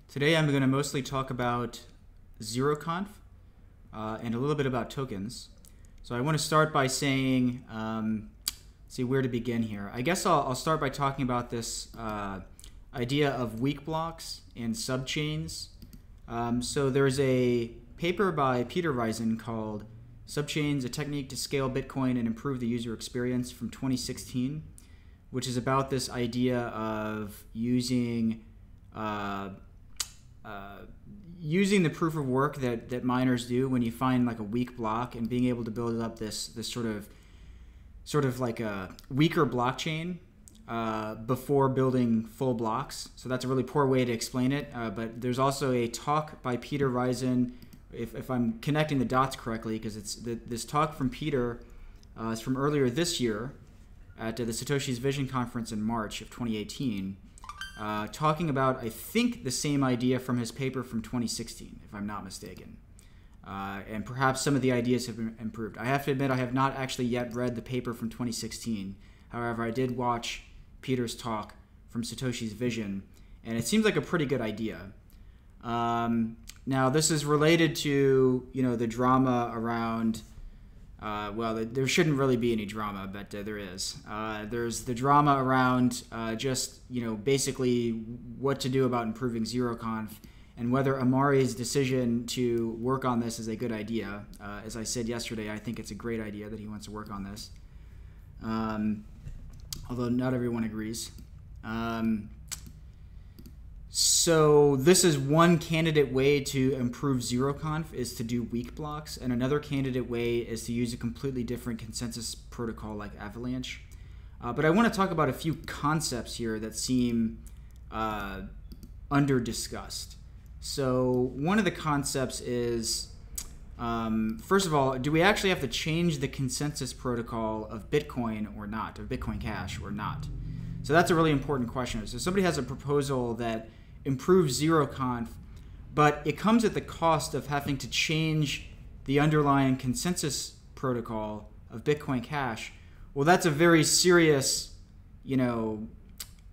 Today I'm going to mostly talk about Zeroconf and a little bit about tokens. So I want to start by saying, see where to begin here. I guess I'll start by talking about this idea of weak blocks and subchains. So there's a paper by Peter called Subchains, a technique to scale Bitcoin and improve the user experience from 2016, which is about this idea of using using the proof of work that miners do when you find like a weak block and being able to build up this sort of like a weaker blockchain before building full blocks. So that's a really poor way to explain it. But there's also a talk by Peter Rizin, if I'm connecting the dots correctly, because it's this talk from Peter is from earlier this year at the Satoshi's Vision Conference in March of 2018. Talking about, I think, the same idea from his paper from 2016, if I'm not mistaken. And perhaps some of the ideas have been improved. I have to admit I have not actually yet read the paper from 2016. However, I did watch Peter's talk from Satoshi's Vision, and it seems like a pretty good idea. Now, this is related to, the drama around... well, there shouldn't really be any drama, but there is. There's the drama around basically what to do about improving Zeroconf and whether Amari's decision to work on this is a good idea. As I said yesterday, I think it's a great idea that he wants to work on this, although not everyone agrees. So this is one candidate way to improve Zeroconf, is to do weak blocks, and another candidate way is to use a completely different consensus protocol like Avalanche. But I want to talk about a few concepts here that seem under-discussed. So one of the concepts is, first of all, do we actually have to change the consensus protocol of Bitcoin or not, of Bitcoin Cash or not? So that's a really important question. So somebody has a proposal that improves Zeroconf, but it comes at the cost of having to change the underlying consensus protocol of Bitcoin Cash. Well, that's a very serious,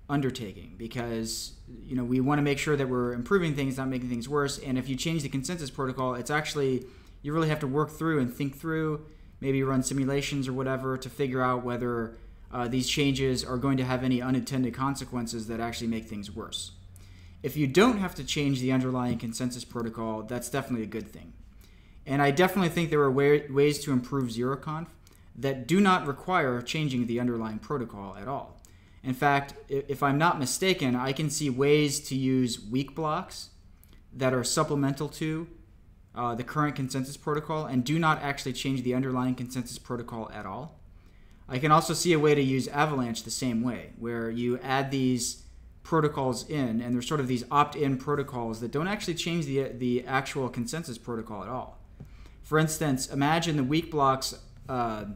undertaking, because we want to make sure that we're improving things, not making things worse. And if you change the consensus protocol, it's actually, you really have to work through and think through, maybe run simulations or whatever to figure out whether these changes are going to have any unintended consequences that actually make things worse. If you don't have to change the underlying consensus protocol, that's definitely a good thing. And I definitely think there are ways to improve Zeroconf that do not require changing the underlying protocol at all. In fact, if I'm not mistaken, I can see ways to use weak blocks that are supplemental to the current consensus protocol and do not actually change the underlying consensus protocol at all. I can also see a way to use Avalanche the same way, where you add these protocols in, and there's sort of these opt-in protocols that don't actually change the actual consensus protocol at all. For instance, imagine the weak blocks have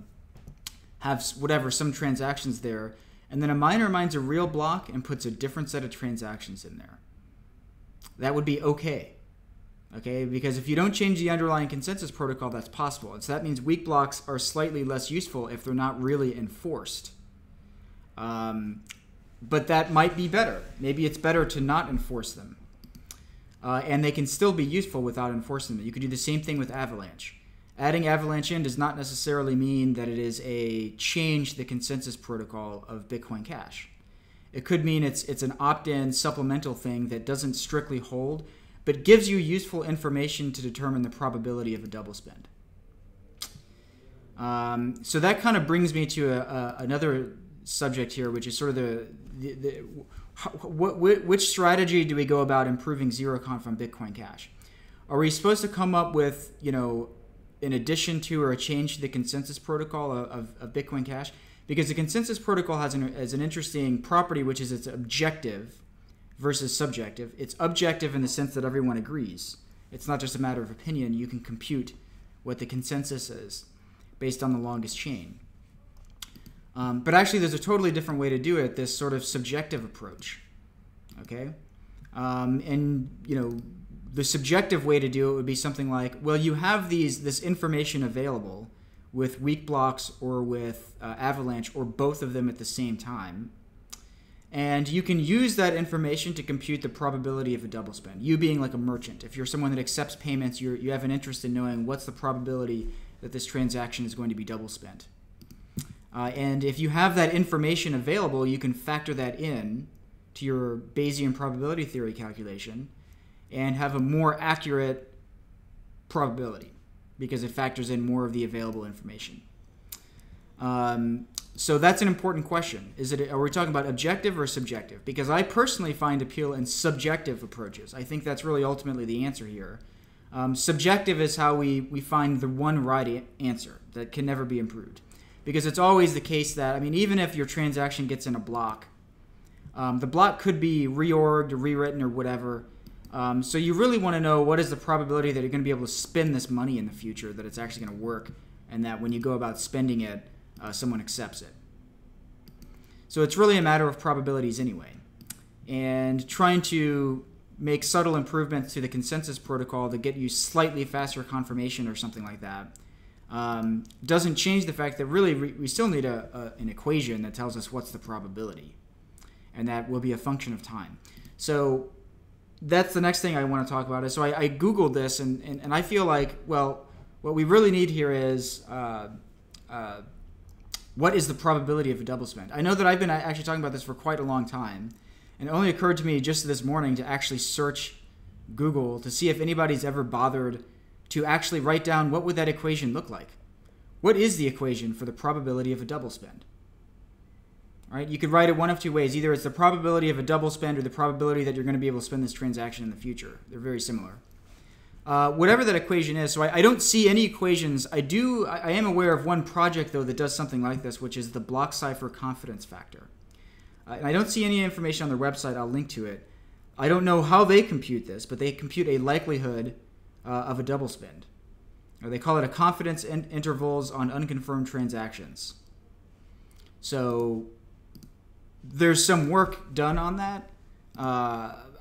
some transactions there, and then a miner mines a real block and puts a different set of transactions in there. That would be okay. Okay, because if you don't change the underlying consensus protocol, that's possible. And so that means weak blocks are slightly less useful if they're not really enforced. But that might be better. Maybe it's better to not enforce them. And they can still be useful without enforcing them. You could do the same thing with Avalanche. Adding Avalanche in does not necessarily mean that it is a change to the consensus protocol of Bitcoin Cash. It could mean it's an opt-in supplemental thing that doesn't strictly hold, but gives you useful information to determine the probability of a double spend. So that kind of brings me to another subject here, which is sort of which strategy do we go about improving Zeroconf on Bitcoin Cash? Are we supposed to come up with, in addition to or a change to the consensus protocol of Bitcoin Cash? Because the consensus protocol has an interesting property, which is it's objective versus subjective. It's objective in the sense that everyone agrees. It's not just a matter of opinion. You can compute what the consensus is based on the longest chain. But actually, there's a totally different way to do it, this sort of subjective approach. Okay? The subjective way to do it would be something like, well, you have this information available with weak blocks or with Avalanche or both of them at the same time. And you can use that information to compute the probability of a double spend. You being like a merchant. If you're someone that accepts payments, you have an interest in knowing what's the probability that this transaction is going to be double spent. And if you have that information available, you can factor that in to your Bayesian probability theory calculation and have a more accurate probability because it factors in more of the available information. So that's an important question. Are we talking about objective or subjective? Because I personally find appeal in subjective approaches. I think that's really ultimately the answer here. Subjective is how we find the one right answer that can never be improved. Because it's always the case that, I mean, even if your transaction gets in a block, the block could be reorged or rewritten or whatever. So you really want to know what is the probability that you're going to be able to spend this money in the future, that it's actually going to work, and that when you go about spending it, someone accepts it. So it's really a matter of probabilities anyway. And trying to make subtle improvements to the consensus protocol to get you slightly faster confirmation or something like that doesn't change the fact that really we still need an equation that tells us what's the probability. And that will be a function of time. So that's the next thing I want to talk about. So I Googled this, and I feel like, well, what we really need here is what is the probability of a double spend? I know that I've been actually talking about this for quite a long time, and it only occurred to me just this morning to actually search Google to see if anybody's ever bothered to actually write down what would that equation look like. What is the equation for the probability of a double spend? All right, you could write it one of two ways. Either it's the probability of a double spend or the probability that you're going to be able to spend this transaction in the future. They're very similar. Whatever that equation is, so I don't see any equations. I am aware of one project, though, that does something like this, which is the block cipher confidence factor. And I don't see any information on their website. I'll link to it. I don't know how they compute this, but they compute a likelihood of a double spend. Or they call it a confidence intervals on unconfirmed transactions. So there's some work done on that.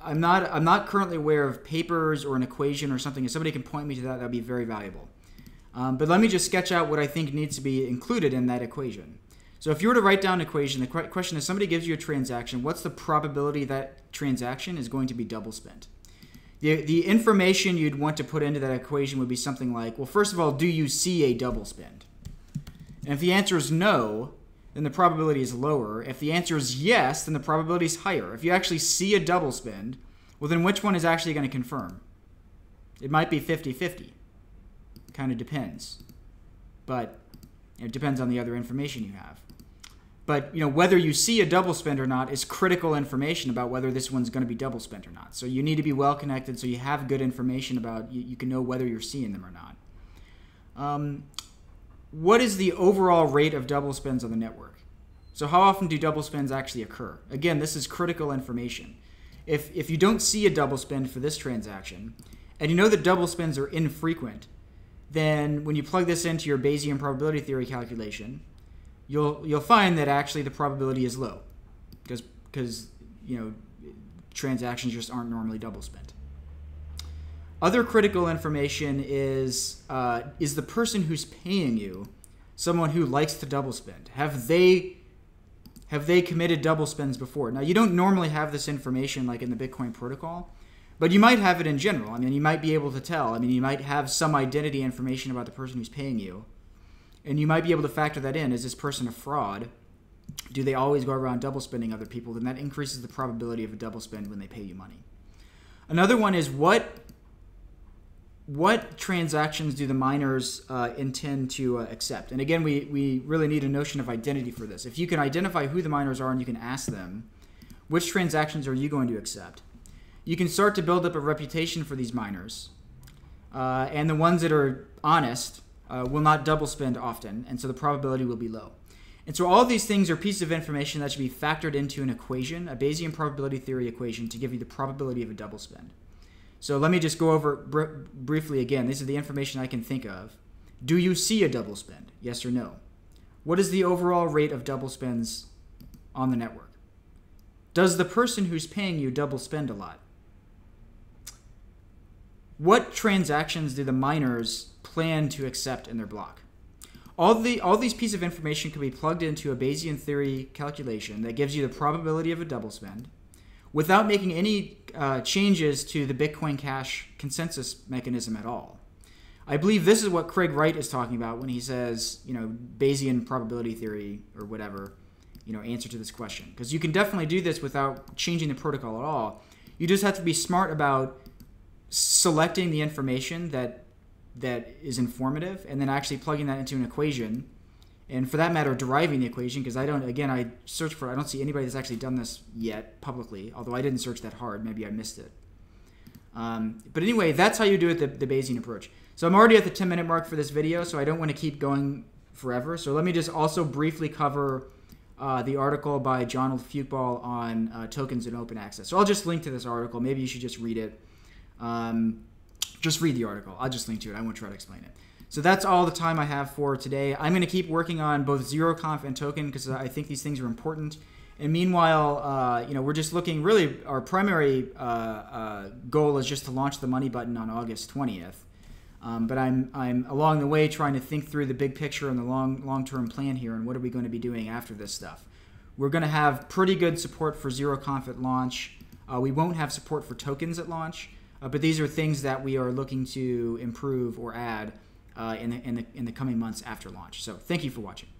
I'm not currently aware of papers or an equation or something. If somebody can point me to that, that'd be very valuable. But let me just sketch out what I think needs to be included in that equation. So if you were to write down an equation, the question is, somebody gives you a transaction, what's the probability that transaction is going to be double spent? The information you'd want to put into that equation would be something like, well, first of all, do you see a double spend? And if the answer is no, then the probability is lower. If the answer is yes, then the probability is higher. If you actually see a double spend, well, then which one is actually going to confirm? It might be 50-50. Kind of depends. But it depends on the other information you have. But whether you see a double spend or not is critical information about whether this one's going to be double spent or not. So you need to be well connected so you have good information about, you can know whether you're seeing them or not. What is the overall rate of double spends on the network? So how often do double spends actually occur? Again, this is critical information. If you don't see a double spend for this transaction, and you know that double spends are infrequent, then when you plug this into your Bayesian probability theory calculation, you'll find that actually the probability is low, because transactions just aren't normally double spent. Other critical information is the person who's paying you someone who likes to double spend? Have they committed double spends before? Now, you don't normally have this information like in the Bitcoin protocol, but you might have it in general. I mean, you might be able to tell. I mean, you might have some identity information about the person who's paying you, and you might be able to factor that in. Is this person a fraud? Do they always go around double spending other people? Then that increases the probability of a double spend when they pay you money. Another one is what transactions do the miners intend to accept? And again, we really need a notion of identity for this. If you can identify who the miners are and you can ask them, which transactions are you going to accept? You can start to build up a reputation for these miners. And the ones that are honest will not double spend often, and so the probability will be low. And so all of these things are pieces of information that should be factored into an equation, a Bayesian probability theory equation, to give you the probability of a double spend. So let me just go over briefly again. This is the information I can think of. Do you see a double spend? Yes or no? What is the overall rate of double spends on the network? Does the person who's paying you double spend a lot? What transactions do the miners plan to accept in their block? all these pieces of information can be plugged into a Bayesian theory calculation that gives you the probability of a double spend without making any changes to the Bitcoin Cash consensus mechanism at all. I believe this is what Craig Wright is talking about when he says, Bayesian probability theory or whatever, answer to this question. Because you can definitely do this without changing the protocol at all. You just have to be smart about selecting the information that is informative and then actually plugging that into an equation. And for that matter, deriving the equation, because I searched for it. I don't see anybody that's actually done this yet publicly, although I didn't search that hard. Maybe I missed it. But anyway, that's how you do it, the Bayesian approach. So I'm already at the 10-minute mark for this video, so I don't want to keep going forever. So let me just also briefly cover the article by John Fuchball on tokens and open access. So I'll just link to this article. Maybe you should just read it. Just read the article. I'll just link to it. I won't try to explain it. So that's all the time I have for today. I'm going to keep working on both Zeroconf and token because I think these things are important. And meanwhile, we're just looking, really, our primary goal is just to launch the money button on August 20th. But I'm along the way trying to think through the big picture and the long-term plan here and what are we going to be doing after this stuff. We're going to have pretty good support for Zeroconf at launch. We won't have support for tokens at launch, but these are things that we are looking to improve or add in the coming months after launch. So thank you for watching.